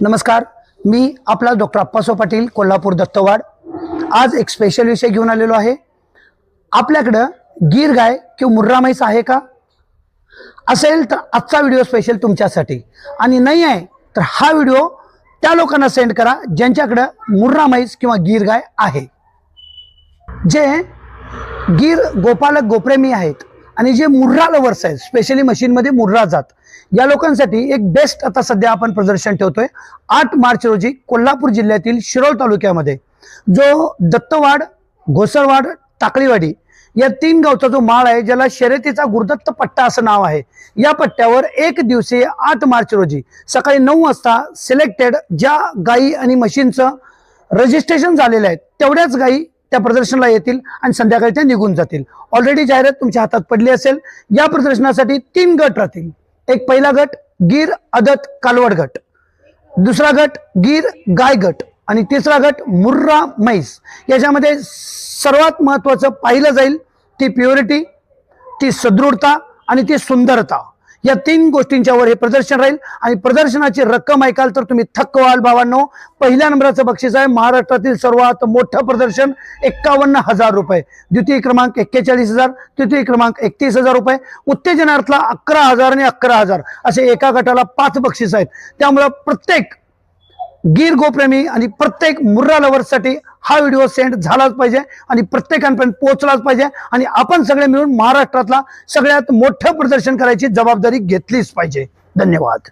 नमस्कार, मी आपला डॉक्टर अप्पासाहेब पाटील, कोल्हापूर दत्तवाड। आज एक स्पेशल विषय घेऊन आलेलो आहे। आपल्याकडे गीर गाय किंवा मुर्रा म्हैस आहे का? असेल तर आजचा व्हिडिओ स्पेशल तुमच्यासाठी, आणि नाही आहे तर हा व्हिडिओ त्या लोकांना सेंड करा ज्यांच्याकडे मुर्रा म्हैस किंवा गीर गाय आहे, जे गीर गोपालक गोप्रेमी आहेत आणि जे मुर्रा लवर्स आहेत, स्पेशली मशीनमध्ये मुर्रा जात, या लोकांसाठी एक बेस्ट आता सध्या आपण प्रदर्शन ठेवतोय 8 मार्च रोजी कोल्हापूर जिल्ह्यातील शिरोळ तालुक्यामध्ये, जो दत्तवाड, घोसरवाड, टाकळीवाडी या 3 गावचा जो माळ आहे, ज्याला शर्यतीचा गुरुदत्त पट्टा असं नाव आहे, या पट्ट्यावर एक दिवसीय 8 मार्च रोजी सकाळी 9 वाजता सिलेक्टेड ज्या गायी आणि मशीनचं रजिस्ट्रेशन झालेलं आहे तेवढ्याच गायी त्या प्रदर्शनाला येतील आणि संध्याकाळी त्या निघून जातील। ऑलरेडी जाहिरात तुमच्या हातात पडली असेल। या प्रदर्शनासाठी 3 गट राहतील। एक पहिला गट गीर आदत कालवड गट, दुसरा गट गीर गाय गट आणि तिसरा गट मुर्रा म्हैस। याच्यामध्ये सर्वात महत्त्वाचं पाहिलं जाईल ती प्युरिटी, ती सदृढता आणि ती सुंदरता, या 3 गोष्टींच्यावर हे प्रदर्शन राहील। आणि प्रदर्शनाची रक्कम ऐकाल तर तुम्ही थक्क व्हाल भावांनो। पहिल्या नंबराचं बक्षीस आहे महाराष्ट्रातील सर्वात मोठं प्रदर्शन 51,000 रुपये, द्वितीय क्रमांक 41,000, तृतीय क्रमांक 31,000 रुपये, उत्तेजनार्थला 11,000 आणि 11,000 असे एका गटाला 5 बक्षीस आहेत। त्यामुळे प्रत्येक गीर गोप्रेमी आणि प्रत्येक मुर्रा लवर्ससाठी हा व्हिडिओ सेंड झालाच पाहिजे आणि प्रत्येकापर्यंत पोहोचलाच पाहिजे, आणि आपण सगळे मिळून महाराष्ट्रातला सगळ्यात मोठं प्रदर्शन करायची जबाबदारी घेतलीच पाहिजे। धन्यवाद।